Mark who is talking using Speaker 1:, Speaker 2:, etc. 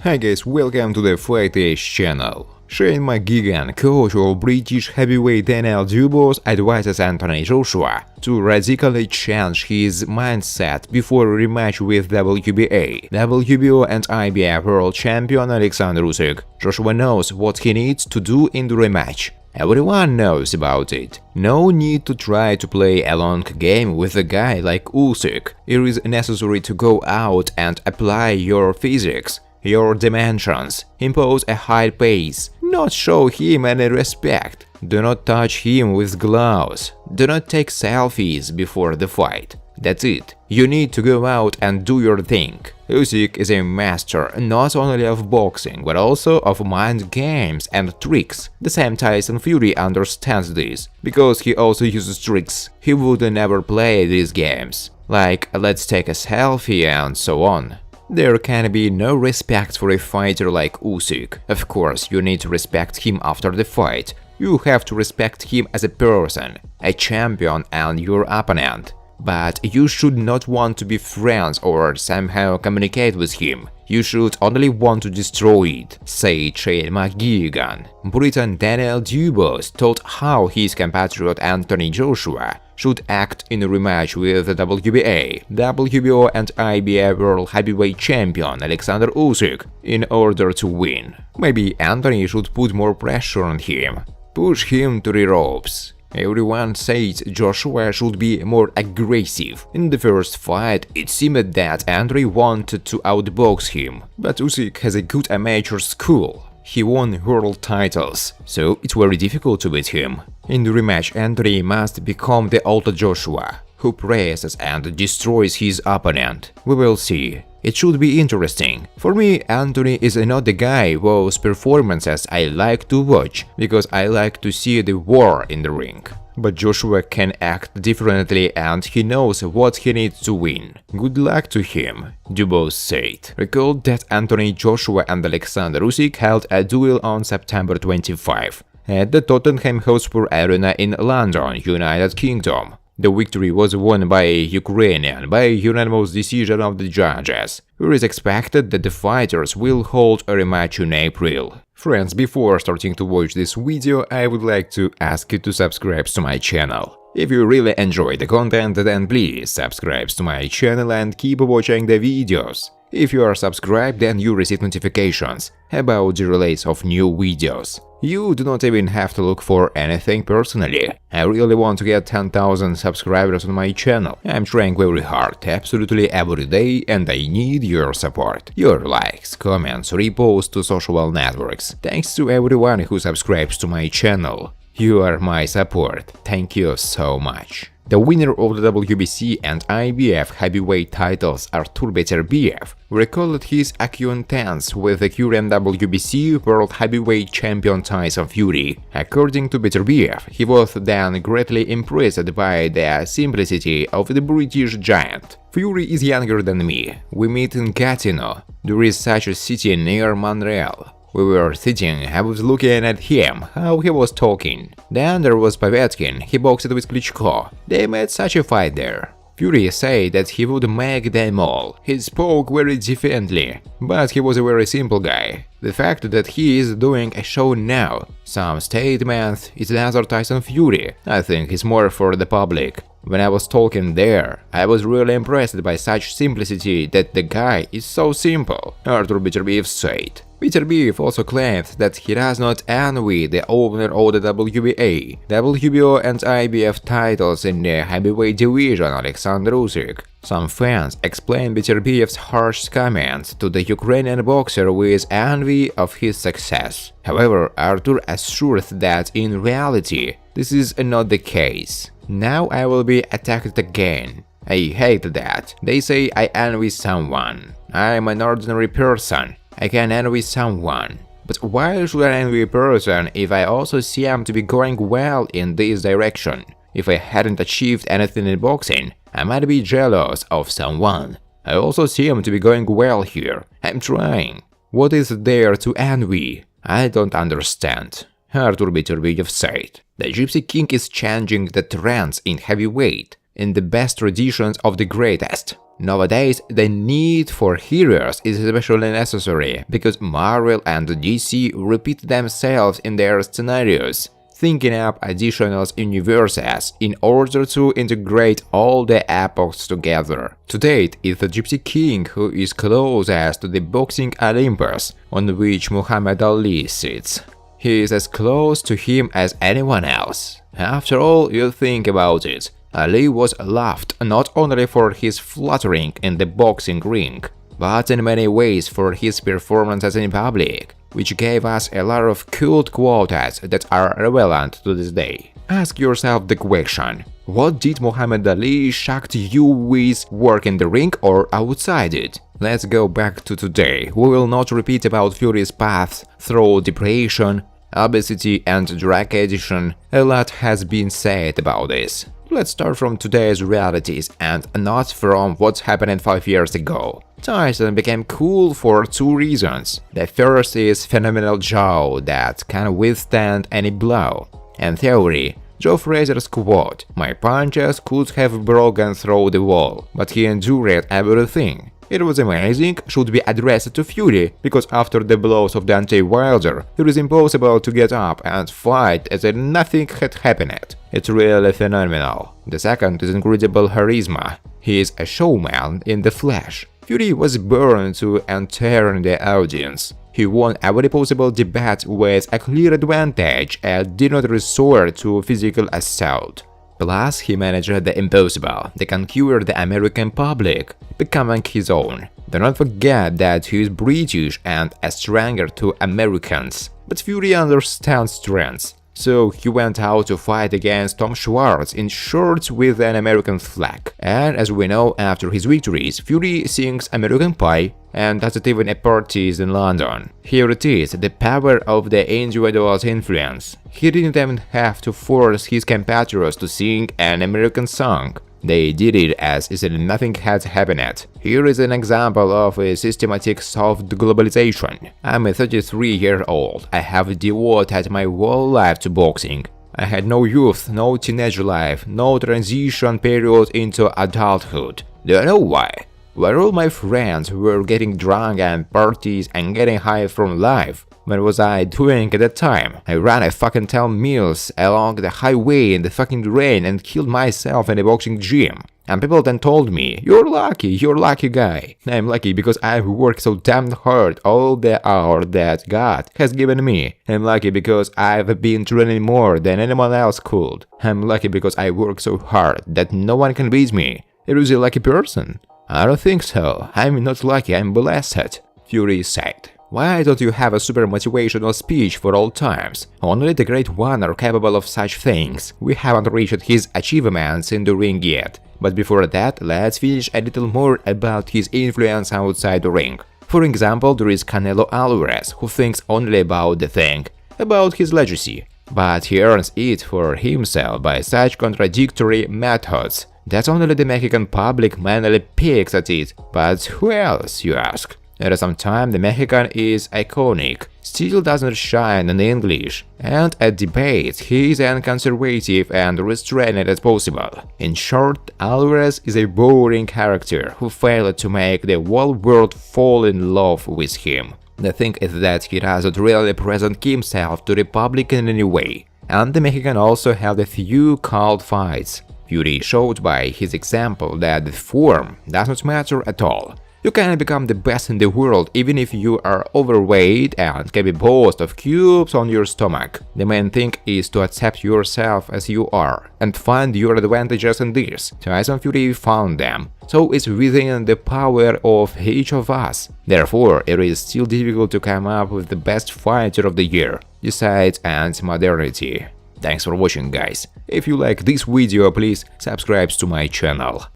Speaker 1: Hi guys, welcome to the Fight Age channel. McGuigan, coach of British heavyweight Daniel Dubois, advises Anthony Joshua to radically change his mindset before a rematch with WBA, WBO and IBF world champion Alexander Usyk. Joshua knows what he needs to do in the rematch. Everyone knows about it. No need to try to play a long game with a guy like Usyk. It is necessary to go out and apply your physics, your dimensions, impose a high pace, not show him any respect, do not touch him with gloves, do not take selfies before the fight. That's it. You need to go out and do your thing. Usyk is a master not only of boxing but also of mind games and tricks. The same Tyson Fury understands this, because he also uses tricks. He would never play these games, like let's take a selfie and so on. There can be no respect for a fighter like Usyk. Of course, you need to respect him after the fight. You have to respect him as a person, a champion and your opponent. But you should not want to be friends or somehow communicate with him. You should only want to destroy it, said McGuigan. Briton Daniel Dubois told how his compatriot Anthony Joshua should act in a rematch with the WBA, WBO and IBF world heavyweight champion Alexander Usyk in order to win. Maybe Anthony should put more pressure on him, push him to the ropes. Everyone says Joshua should be more aggressive. In the first fight, it seemed that Anthony wanted to outbox him, but Usyk has a good amateur school. He won world titles, so it's very difficult to beat him. In the rematch, Anthony must become the older Joshua, who presses and destroys his opponent. We will see. It should be interesting. For me, Anthony is not the guy whose performances I like to watch, because I like to see the war in the ring. But Joshua can act differently and he knows what he needs to win. Good luck to him, Dubois said. Recall that Anthony Joshua and Alexander Usyk held a duel on September 25 at the Tottenham Hotspur Arena in London, United Kingdom. The victory was won by a Ukrainian by unanimous decision of the judges. It is expected that the fighters will hold a rematch in April. Friends, before starting to watch this video, I would like to ask you to subscribe to my channel. If you really enjoy the content, then please subscribe to my channel and keep watching the videos. If you are subscribed, then you receive notifications about the release of new videos. You do not even have to look for anything personally. I really want to get 10,000 subscribers on my channel. I'm trying very hard, absolutely every day, and I need your support. Your likes, comments, reposts to social networks. Thanks to everyone who subscribes to my channel. You are my support. Thank you so much. The winner of the WBC and IBF heavyweight titles, Artur Beterbiev, recalled his acquaintance with the current WBC world heavyweight champion Tyson Fury. According to Beterbiev, he was then greatly impressed by the simplicity of the British giant. Fury is younger than me. We meet in Gatineau. There is such a city near Montreal. We were sitting, I was looking at him, how he was talking. Then there was Povetkin, he boxed with Klitschko. They made such a fight there. Fury said that he would make them all. He spoke very differently, but he was a very simple guy. The fact that he is doing a show now, some statements, it's another Tyson Fury, I think is more for the public. When I was talking there, I was really impressed by such simplicity that the guy is so simple, Artur Beterbiev said. Beterbiev also claimed that he does not envy the owner of the WBA, WBO and IBF titles in the heavyweight division, Alexander Usyk. Some fans explained Beterbiev's harsh comments to the Ukrainian boxer with envy of his success. However, Artur assured that in reality, this is not the case. Now I will be attacked again. I hate that. They say I envy someone. I'm an ordinary person. I can envy someone. But why should I envy a person if I also seem to be going well in this direction? If I hadn't achieved anything in boxing, I might be jealous of someone. I also seem to be going well here. I'm trying. What is there to envy? I don't understand. Artur Beterbiev said. The Gypsy King is changing the trends in heavyweight, in the best traditions of the greatest. Nowadays, the need for heroes is especially necessary because Marvel and DC repeat themselves in their scenarios, thinking up additional universes in order to integrate all the epochs together. To date, it's the Gypsy King who is closest to the boxing Olympus on which Muhammad Ali sits. He is as close to him as anyone else. After all, you think about it, Ali was loved not only for his fluttering in the boxing ring, but in many ways for his performances in public, which gave us a lot of cult quotes that are relevant to this day. Ask yourself the question, what did Muhammad Ali shock you with, work in the ring or outside it? Let's go back to today. We will not repeat about Fury's path through depression, obesity and drug addiction. A lot has been said about this. Let's start from today's realities and not from what's happening 5 years ago. Tyson became cool for two reasons. The first is phenomenal jaw that can withstand any blow. And theory, Joe Frazier's quote, "My punches could have broken through the wall, but he endured everything." It was amazing, should be addressed to Fury, because after the blows of Deontay Wilder, it is impossible to get up and fight as if nothing had happened. It's really phenomenal. The second is incredible charisma. He is a showman in the flesh. Fury was born to entertain the audience. He won every possible debate with a clear advantage and did not resort to physical assault. Plus, he managed the impossible, they conquered the American public, becoming his own. Do not forget that he is British and a stranger to Americans. But Fury understands strengths. So he went out to fight against Tom Schwartz in shorts with an American flag. And as we know, after his victories, Fury sings American Pie and doesn't even a parties in London. Here it is, the power of the individual's influence. He didn't even have to force his competitors to sing an American song. They did it as if nothing had happened. Here is an example of a systematic soft globalization. I'm a 33-year-old. I have devoted my whole life to boxing. I had no youth, no teenage life, no transition period into adulthood. Do you know why? Where all my friends were getting drunk and parties and getting high from life. What was I doing at that time? I ran a fucking 10 miles along the highway in the fucking rain and killed myself in a boxing gym. And people then told me, you're lucky guy. I'm lucky because I've worked so damn hard all the hour that God has given me. I'm lucky because I've been training more than anyone else could. I'm lucky because I work so hard that no one can beat me. It was a lucky person. I don't think so. I'm not lucky, I'm blessed, Fury said. Why don't you have a super motivational speech for all times? Only the great one are capable of such things. We haven't reached his achievements in the ring yet. But before that, let's finish a little more about his influence outside the ring. For example, there is Canelo Alvarez, who thinks only about the thing, about his legacy. But he earns it for himself by such contradictory methods that only the Mexican public manually picks at it. But who else, you ask? At some time, the Mexican is iconic, still doesn't shine in English, and at debates he is as conservative and restrained as possible. In short, Alvarez is a boring character who failed to make the whole world fall in love with him. The thing is that he doesn't really present himself to the public in any way, and the Mexican also had a few cold fights. Fury showed by his example that the form doesn't matter at all. You can become the best in the world even if you are overweight and can be boast of cubes on your stomach. The main thing is to accept yourself as you are and find your advantages in this. Tyson Fury found them, so it's within the power of each of us. Therefore, it is still difficult to come up with the best fighter of the year, besides anti-modernity. Thanks for watching, guys. If you like this video, please subscribe to my channel.